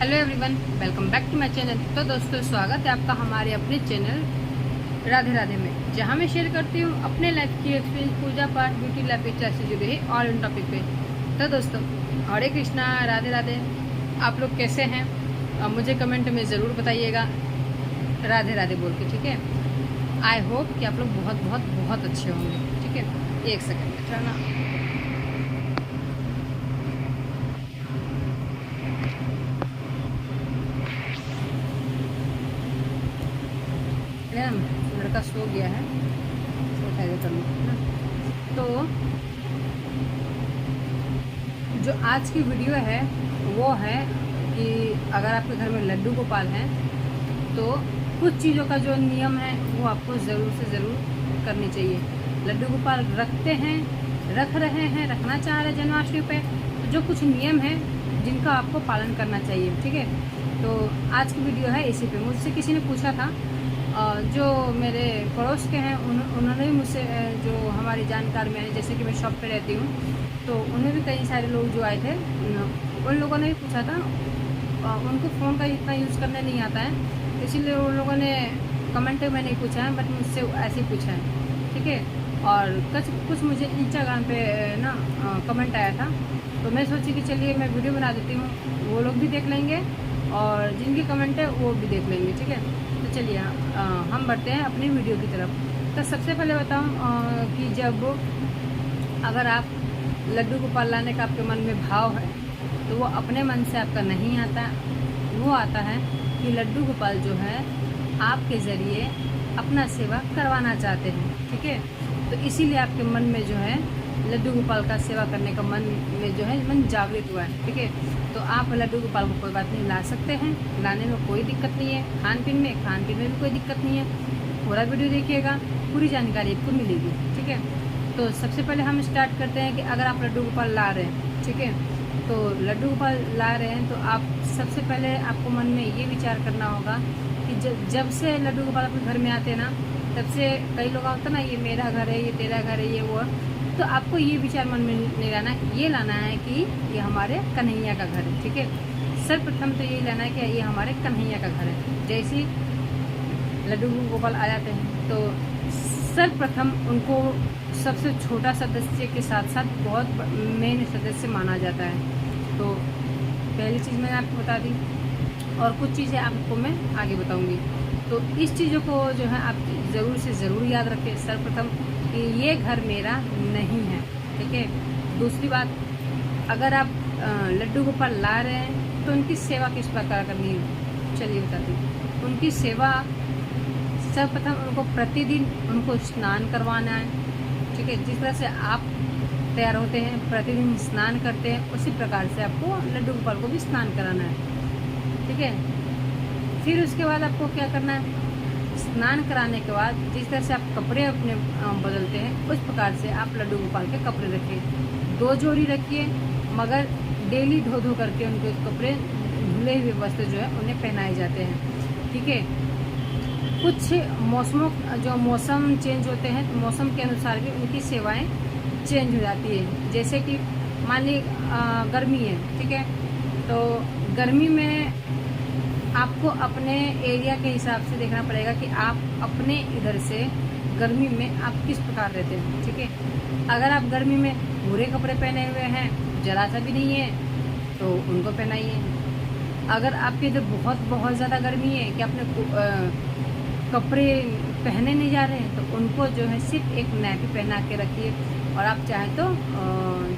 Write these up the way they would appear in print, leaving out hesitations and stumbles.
Hello everyone, welcome back to my channel. तो दोस्तों, स्वागत है आपका हमारे अपने चैनल राधे राधे में, जहां मैं शेयर करती हूं अपने लाइफ की एक्सपीरियंस, पूजा पाठ, ब्यूटी, लाइफ स्टाइल से जुड़े हैं ऑल इन टॉपिक पे। तो दोस्तों, हरे कृष्णा, राधे राधे। आप लोग कैसे हैं? मुझे कमेंट में ज़रूर बताइएगा राधे राधे बोल के, ठीक है। आई होप कि आप लोग बहुत बहुत बहुत अच्छे होंगे, ठीक है। एक सेकेंड चलना। लड़का सो गया है, उठा देता हूँ ना। तो जो आज की वीडियो है वो है कि अगर आपके घर में लड्डू गोपाल हैं तो कुछ चीज़ों का जो नियम है वो आपको ज़रूर से ज़रूर करनी चाहिए। लड्डू गोपाल रखते हैं, रख रहे हैं, रखना चाह रहे हैं जन्माष्टमी पे, तो जो कुछ नियम है जिनका आपको पालन करना चाहिए, ठीक है। तो आज की वीडियो है इसी पे। मुझसे किसी ने पूछा था, जो मेरे पड़ोस के हैं उन्होंने भी मुझसे, जो हमारी जानकार में है, जैसे कि मैं शॉप पे रहती हूँ, तो उन्हें भी कई सारे लोग जो आए थे, उन लोगों ने भी पूछा था। उनको फ़ोन का इतना यूज़ करने नहीं आता है, इसीलिए उन लोगों ने कमेंट में नहीं पूछा है, बट मुझसे ऐसे ही पूछा है, ठीक है। और कुछ मुझे इंस्टाग्राम पे ना कमेंट आया था, तो मैं सोची कि चलिए मैं वीडियो बना देती हूँ, वो लोग भी देख लेंगे और जिनकी कमेंट है वो भी देख लेंगे, ठीक है। तो चलिए हम बढ़ते हैं अपनी वीडियो की तरफ। तो सबसे पहले बताऊं कि जब अगर आप लड्डू गोपाल लाने का आपके मन में भाव है तो वो अपने मन से आपका नहीं आता, वो आता है कि लड्डू गोपाल जो है आपके ज़रिए अपना सेवा करवाना चाहते हैं, ठीक है। तो इसीलिए आपके मन में जो है लड्डू गोपाल का सेवा करने का मन में जो है मन जागृत हुआ है, ठीक है। तो आप लड्डू गोपाल को कोई बात नहीं ला सकते हैं, लाने में कोई दिक्कत नहीं है। खान पीन में भी कोई दिक्कत नहीं है। पूरा वीडियो देखिएगा, पूरी जानकारी आपको मिलेगी, ठीक है। तो सबसे पहले हम स्टार्ट करते हैं कि अगर आप लड्डू गोपाल ला रहे हैं, ठीक है, तो लड्डू गोपाल ला रहे हैं तो आप सबसे पहले आपको मन में ये विचार करना होगा कि जब से लड्डू गोपाल अपने घर में आते हैं ना, तब से कई लोग होता है ना, ये मेरा घर है, ये तेरा घर है, ये वो। तो आपको ये विचार मन में नहीं लाना, ये लाना है कि ये हमारे कन्हैया का घर है, ठीक है। सर्वप्रथम तो यही लाना है कि ये हमारे कन्हैया का घर है। जैसे ही लड्डू गोपाल आ जाते हैं तो सर्वप्रथम उनको सबसे छोटा सदस्य के साथ साथ बहुत मेन सदस्य माना जाता है। तो पहली चीज़ मैंने आपको बता दी और कुछ चीज़ें आपको मैं आगे बताऊंगी। तो इस चीज़ों को जो है आप ज़रूर से ज़रूर याद रखें। सर्वप्रथम कि ये घर मेरा नहीं है, ठीक है। दूसरी बात, अगर आप लड्डू गोपाल ला रहे हैं तो उनकी सेवा किस प्रकार करनी है, चलिए बताती हूँ। उनकी सेवा सर्वप्रथम उनको प्रतिदिन उनको स्नान करवाना है, ठीक है। जिस तरह से आप तैयार होते हैं, प्रतिदिन स्नान करते हैं, उसी प्रकार से आपको लड्डू गोपाल को भी स्नान कराना है, ठीक है। फिर उसके बाद आपको क्या करना है, स्नान कराने के बाद जिस तरह से आप कपड़े अपने बदलते हैं, उस प्रकार से आप लड्डू गोपाल के कपड़े रखिए। 2 जोड़ी रखिए, मगर डेली धो धो करके उनके कपड़े, धुले हुए वस्त्र जो है उन्हें पहनाए जाते हैं, ठीक है। कुछ जो मौसम चेंज होते हैं तो मौसम के अनुसार भी उनकी सेवाएं चेंज हो जाती है। जैसे कि मान ली गर्मी है, ठीक है, तो गर्मी में आपको अपने एरिया के हिसाब से देखना पड़ेगा कि आप अपने इधर से गर्मी में आप किस प्रकार रहते हैं, ठीक है। अगर आप गर्मी में पूरे कपड़े पहने हुए हैं, जरा सा भी नहीं है, तो उनको पहनाइए। अगर आपके इधर बहुत बहुत ज़्यादा गर्मी है कि आपने कपड़े पहने नहीं जा रहे हैं, तो उनको जो है सिर्फ एक नैपी पहना के रखिए। और आप चाहें तो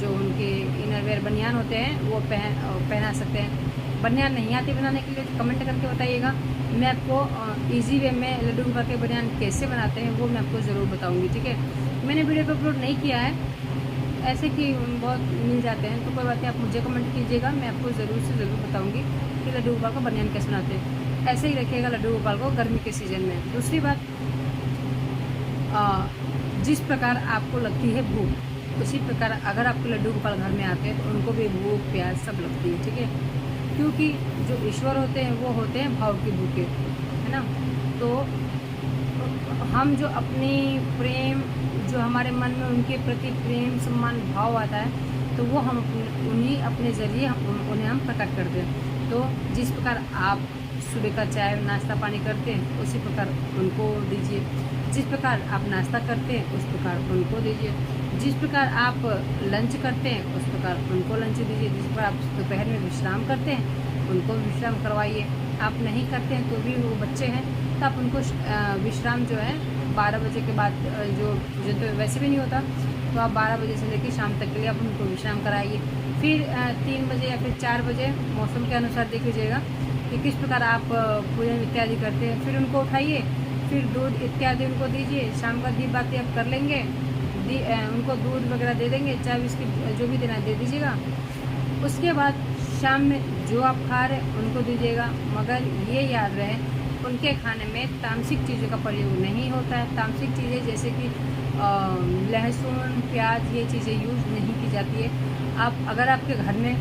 जो उनके इनरवेयर बनियान होते हैं वो पहना सकते हैं। बनियान नहीं आती बनाने के लिए तो कमेंट करके बताइएगा, मैं आपको इजी वे में लड्डू गोपाल के बनियान कैसे बनाते हैं वो मैं आपको ज़रूर बताऊंगी, ठीक है। मैंने वीडियो को अपलोड नहीं किया है, ऐसे कि बहुत मिल जाते हैं, तो कोई बात नहीं, आप मुझे कमेंट कीजिएगा, मैं आपको ज़रूर से ज़रूर बताऊँगी कि लड्डू गोपाल का बनियान कैसे बनाते हैं। ऐसे ही रखिएगा लड्डू गोपाल को गर्मी के सीज़न में। दूसरी बात, जिस प्रकार आपको लगती है भूख, उसी प्रकार अगर आपके लड्डू गोपाल घर में आते हैं तो उनको भी भूख प्यास सब लगती है, ठीक है। क्योंकि जो ईश्वर होते हैं वो होते हैं भाव के भूखे, है ना। तो हम जो अपनी प्रेम, जो हमारे मन में उनके प्रति प्रेम सम्मान भाव आता है, तो वो हम उन्हीं अपने ज़रिए उन्हें हम प्रकट करते हैं। तो जिस प्रकार आप सुबह का चाय नाश्ता पानी करते हैं उसी प्रकार उनको दीजिए। जिस प्रकार आप नाश्ता करते हैं उस प्रकार उनको दीजिए। जिस प्रकार आप लंच करते हैं उस प्रकार उनको लंच दीजिए। जिस प्रकार आप दोपहर में विश्राम करते हैं उनको विश्राम करवाइए। आप नहीं करते हैं तो भी वो बच्चे हैं तो आप उनको विश्राम जो है 12 बजे के बाद जो तो वैसे भी नहीं होता, तो आप 12 बजे से लेकर शाम तक के लिए आप उनको विश्राम कराइए। फिर 3 बजे या फिर 4 बजे मौसम के अनुसार देख लीजिएगा कि किस प्रकार आप भोजन इत्यादि करते हैं। फिर उनको उठाइए, फिर दूध इत्यादि उनको दीजिए। शाम का दीप बाती आप कर लेंगे, उनको दूध वगैरह दे देंगे, चाय बिस्किट जो भी देना है दे दीजिएगा। उसके बाद शाम में जो आप खा रहे हैं उनको दीजिएगा, मगर ये याद रहे उनके खाने में तामसिक चीज़ों का प्रयोग नहीं होता है। तामसिक चीज़ें जैसे कि लहसुन प्याज ये चीज़ें यूज़ नहीं की जाती है। आप अगर आपके घर में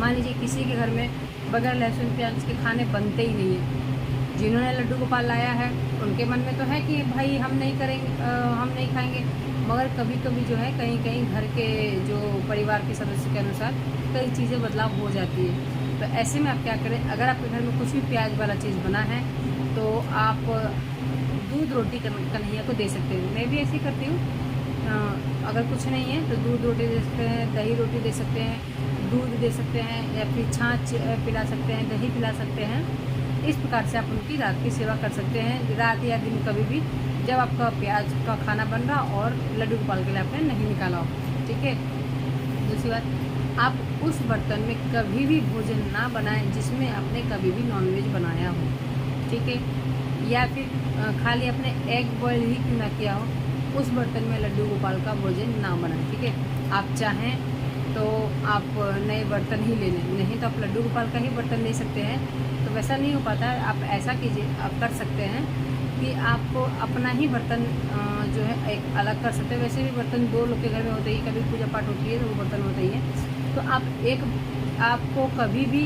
मान लीजिए किसी के घर में बगैर लहसुन प्याज के खाने बनते ही नहीं है, जिन्होंने लड्डू गोपाल लाया है उनके मन में तो है कि भाई हम नहीं करेंगे, हम नहीं खाएंगे, मगर कभी कभी जो है कहीं कहीं घर के जो परिवार के सदस्य के अनुसार कई चीज़ें बदलाव हो जाती है। तो ऐसे में आप क्या करें, अगर आपके घर में कुछ भी प्याज वाला चीज़ बना है तो आप दूध रोटी कन्हैया को दे सकते हैं। मैं भी ऐसे ही करती हूँ। अगर कुछ नहीं है तो दूध रोटी दे सकते हैं, दही रोटी दे सकते हैं, दूध दे सकते हैं, या फिर छाछ पिला सकते हैं, दही पिला सकते हैं। इस प्रकार से आप उनकी रात की सेवा कर सकते हैं, रात या दिन कभी भी जब आपका प्याज का खाना बन रहा और लड्डू गोपाल के लिए आपने नहीं निकाला हो। ठीक है। दूसरी बात, आप उस बर्तन में कभी भी भोजन ना बनाएं जिसमें आपने कभी भी नॉनवेज बनाया हो। ठीक है। या फिर खाली अपने एग बॉयल ही क्यों ना किया हो, उस बर्तन में लड्डू गोपाल का भोजन ना बनाएं। ठीक है। आप चाहें तो आप नए बर्तन ही ले लें, नहीं तो आप लड्डू गोपाल का ही बर्तन ले सकते हैं। तो वैसा नहीं हो पाता है, आप ऐसा कीजिए, आप कर सकते हैं कि आपको अपना ही बर्तन जो है एक अलग कर सकते हैं। वैसे भी बर्तन 2 लोग के घर में होते ही, कभी पूजा पाठ होती है तो वो बर्तन होते ही है। तो आपको कभी भी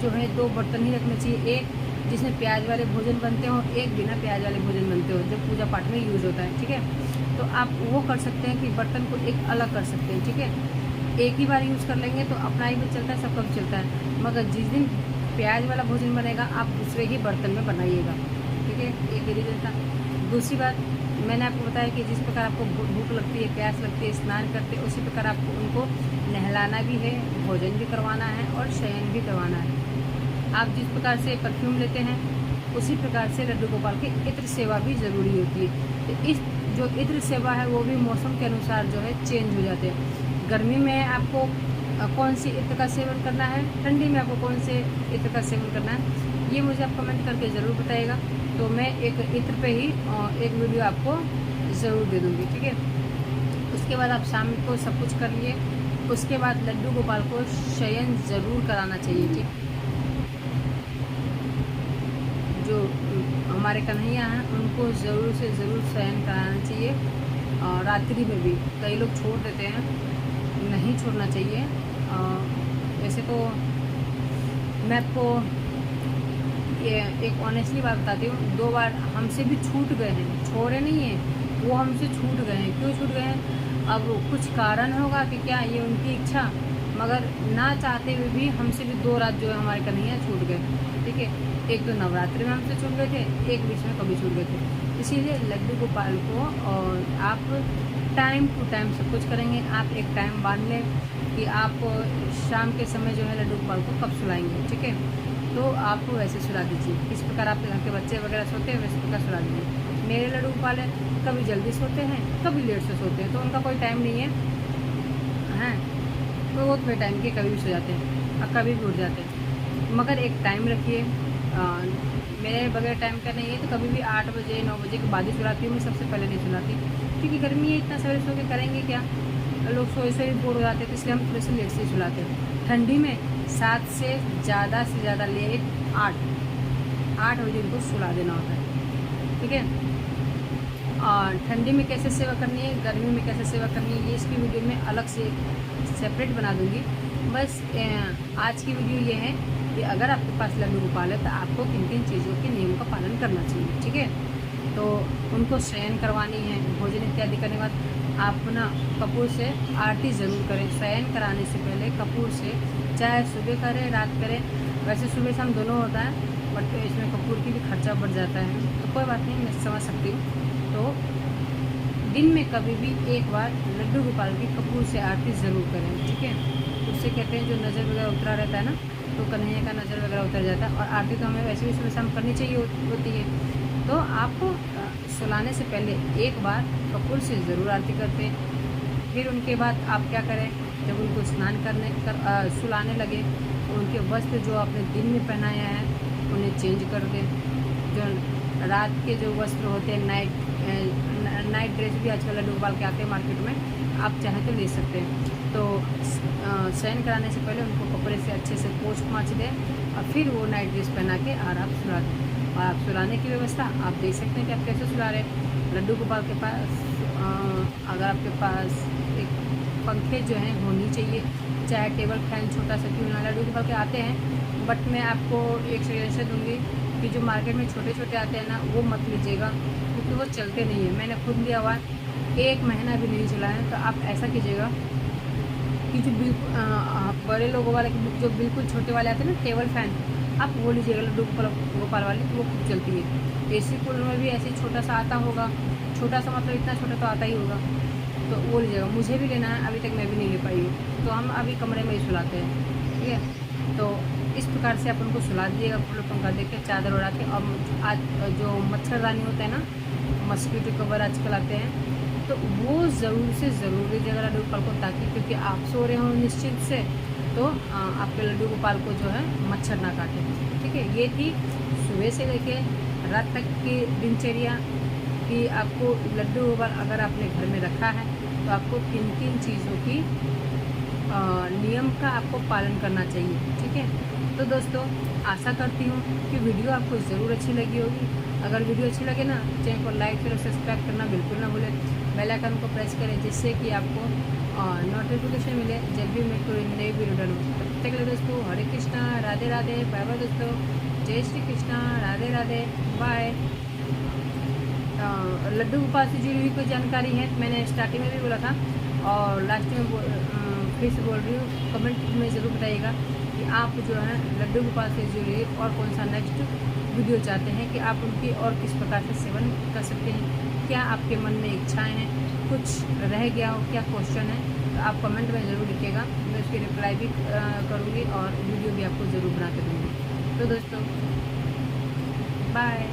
जो है 2 बर्तन ही रखने चाहिए, एक जिसमें प्याज वाले भोजन बनते हो, एक बिना प्याज वाले भोजन बनते हो जब पूजा पाठ में यूज़ होता है। ठीक है। तो आप वो कर सकते हैं कि बर्तन को एक अलग कर सकते हैं। ठीक है। एक ही बार यूज़ कर लेंगे तो अपना ही भी चलता है, सबका भी चलता है, मगर जिस दिन प्याज वाला भोजन बनेगा आप दूसरे ही बर्तन में बनाइएगा। ठीक है। एक रीज़न था। दूसरी बात, मैंने आपको बताया कि जिस प्रकार आपको भूख लगती है, प्यास लगती है, स्नान करते हैं, उसी प्रकार आपको उनको नहलाना भी है, भोजन भी करवाना है और शयन भी करवाना है। आप जिस प्रकार से परफ्यूम लेते हैं उसी प्रकार से लड्डू गोपाल की इत्र सेवा भी ज़रूरी होती है। तो इस जो इत्र सेवा है वो भी मौसम के अनुसार जो है चेंज हो जाते हैं। गर्मी में आपको कौन सी इत्र का सेवन करना है, ठंडी में आपको कौन से इत्र का सेवन करना है, ये मुझे आप कमेंट करके ज़रूर बताइएगा। तो मैं एक इत्र पे ही एक वीडियो आपको ज़रूर दे दूँगी। ठीक है। उसके बाद आप शाम को सब कुछ कर लिए, उसके बाद लड्डू गोपाल को शयन ज़रूर कराना चाहिए। ठीक। जो हमारे कन्हैया हैं उनको ज़रूर से ज़रूर शयन कराना चाहिए। और रात्रि में भी कई लोग छोड़ देते हैं, नहीं छोड़ना चाहिए। वैसे तो मैं आपको ये एक ऑनेस्टली बात बताती हूँ, 2 बार हमसे भी छूट गए हैं, छोड़े नहीं हैं, वो हमसे छूट गए हैं। क्यों छूट गए हैं, अब कुछ कारण होगा कि क्या, ये उनकी इच्छा, मगर ना चाहते हुए भी हमसे भी 2 रात जो है हमारे कन्हैया छूट गए। ठीक है। एक तो नवरात्रि में हमसे छूट गए थे, एक बीच में कभी छूट गए थे। इसीलिए लड्डू गोपाल को और आप टाइम टू टाइम सब कुछ करेंगे। आप एक टाइम बांध लें कि आप शाम के समय जो है लड्डू गोपाल को कब सुलाएंगे। ठीक है। तो आपको वैसे सुला दीजिए, इस प्रकार आपके घर के बच्चे वगैरह सोते हैं वैसे प्रकार सुला दीजिए। मेरे लड्डू गोपाल है, कभी जल्दी सोते हैं कभी लेट से सोते हैं, तो उनका कोई टाइम नहीं है, तो वो अपने टाइम के कभी भी सो जाते हैं और कभी भी उठ जाते हैं। मगर एक टाइम रखिए, मेरे बगैर टाइम का नहीं है, तो कभी भी 8 बजे 9 बजे के बाद ही सुलाती हूँ मैं, सबसे पहले नहीं सुलाती, क्योंकि गर्मी है, इतना सवेरे सो के करेंगे क्या, लोग सोए से भी बोर हो जाते हैं, तो इसलिए हम थोड़े से लेट से सुलाते हैं। ठंडी में 7 से ज़्यादा लेट 8 बजे उनको सुला देना होता है। ठीक है। और ठंडी में कैसे सेवा करनी है, गर्मी में कैसे सेवा करनी है, ये इसकी वीडियो में अलग से सेपरेट बना दूँगी। बस आज की वीडियो ये है कि अगर आपके पास लड्डू गोपाल है तो आपको किन किन चीज़ों के नियम का पालन करना चाहिए। ठीक है। तो उनको शयन करवानी है, भोजन इत्यादि करने के बाद आप ना कपूर से आरती ज़रूर करें। शयन कराने से पहले कपूर से, चाहे सुबह करें रात करें, वैसे सुबह शाम दोनों होता है, बट इसमें कपूर की भी खर्चा बढ़ जाता है, तो कोई बात नहीं, मैं समझ सकती हूँ। तो दिन में कभी भी एक बार लड्डू गोपाल की कपूर से आरती ज़रूर करें, ठीक है। उससे कहते हैं जो नज़र वगैरह उतरा रहता है ना, तो कन्हैया का नज़र वगैरह उतर जाता है। और आरती तो हमें वैसे भी सुबह शाम करनी चाहिए होती है। तो आप सुलाने से पहले एक बार कपूर से ज़रूर आरती करते हैं। फिर उनके बाद आप क्या करें, जब उनको स्नान सुलाने लगे तो उनके वस्त्र जो आपने दिन में पहनाया है उन्हें चेंज कर दें। जो रात के जो वस्त्र होते हैं, नाइट ड्रेस भी आजकल लड्डू गोपाल के आते हैं मार्केट में, आप चाहें तो ले सकते हैं। तो शयन कराने से पहले उनको कपड़े से अच्छे से पोंछ पाँच दें और फिर वो नाइट ड्रेस पहना के आराम सुला दें। और आप सुलाने की व्यवस्था आप देख सकते हैं कि आप कैसे सुला रहे हैं। लड्डू गोपाल के पास अगर आपके पास एक पंखे जो हैं होनी चाहिए, चाहे टेबल फैन छोटा सा क्यों ना, लड्डू गोपाल के आते हैं। बट मैं आपको एक सजेशन दूँगी कि जो मार्केट में छोटे छोटे आते हैं ना, वो मत लीजिएगा, क्योंकि वो चलते नहीं है। मैंने खुद लिया हुआ 1 महीना भी नहीं चला है। तो आप ऐसा कीजिएगा कि जो बिल्कुल बड़े लोगों वाले जो बिल्कुल छोटे वाले आते हैं ना टेबल फैन, आप वो लीजिएगा लड्डू गोपाल वाली, वो खूब चलती है। एसी कूलर में भी ऐसे छोटा सा आता होगा, छोटा सा मतलब इतना छोटा तो आता ही होगा, तो वो लीजिएगा। मुझे भी लेना है, अभी तक मैं भी नहीं ले पाई हूँ, तो हम अभी कमरे में ही सुलाते हैं, ठीक है। तो इस प्रकार से आप उनको सुला दीजिएगा, फुल पंखा दे के, चादर उड़ा के। और आज जो मच्छरदानी होता है ना, मस्कीटो कवर आजकल आते हैं, तो वो ज़रूर से ज़रूर लीजिएगा लड्डू गोपाल को, ताकि क्योंकि आप सो रहे हो निश्चिंत से, तो आपके लड्डू गोपाल को जो है मच्छर ना काटे, ठीक है। ये थी सुबह से लेके रात तक की दिनचर्या कि आपको लड्डू गोपाल अगर आपने घर में रखा है तो आपको किन किन चीज़ों की नियम का आपको पालन करना चाहिए, ठीक है। तो दोस्तों, आशा करती हूँ कि वीडियो आपको ज़रूर अच्छी लगी होगी। अगर वीडियो अच्छी लगे ना, चैनल को लाइक और सब्सक्राइब करना बिल्कुल ना भूलें। बेल आइकन को प्रेस करें, जिससे कि आपको नोटिफिकेशन मिले जब भी मैं कोई नई वीडियो डालूँ। तब तक के लिए दोस्तों, हरे कृष्णा, राधे राधे, बाय बाय दोस्तों, जय श्री कृष्णा, राधे राधे, बाय। लड्डू गोपाल से जुड़ी हुई कोई जानकारी है, मैंने स्टार्टिंग में भी बोला था और लास्ट में फिर से बोल रही हूँ, कमेंट में ज़रूर बताइएगा कि आप जो है लड्डू गोपाल से जुड़ी और कौन सा नेक्स्ट वीडियो चाहते हैं कि आप उनकी और किस प्रकार से सेवन कर सकते हैं। क्या आपके मन में इच्छाएं हैं, कुछ रह गया हो, क्या क्वेश्चन है, तो आप कमेंट में ज़रूर लिखिएगा। मैं उसकी रिप्लाई भी करूँगी और वीडियो भी आपको ज़रूर बना के दूँगी। तो दोस्तों, बाय।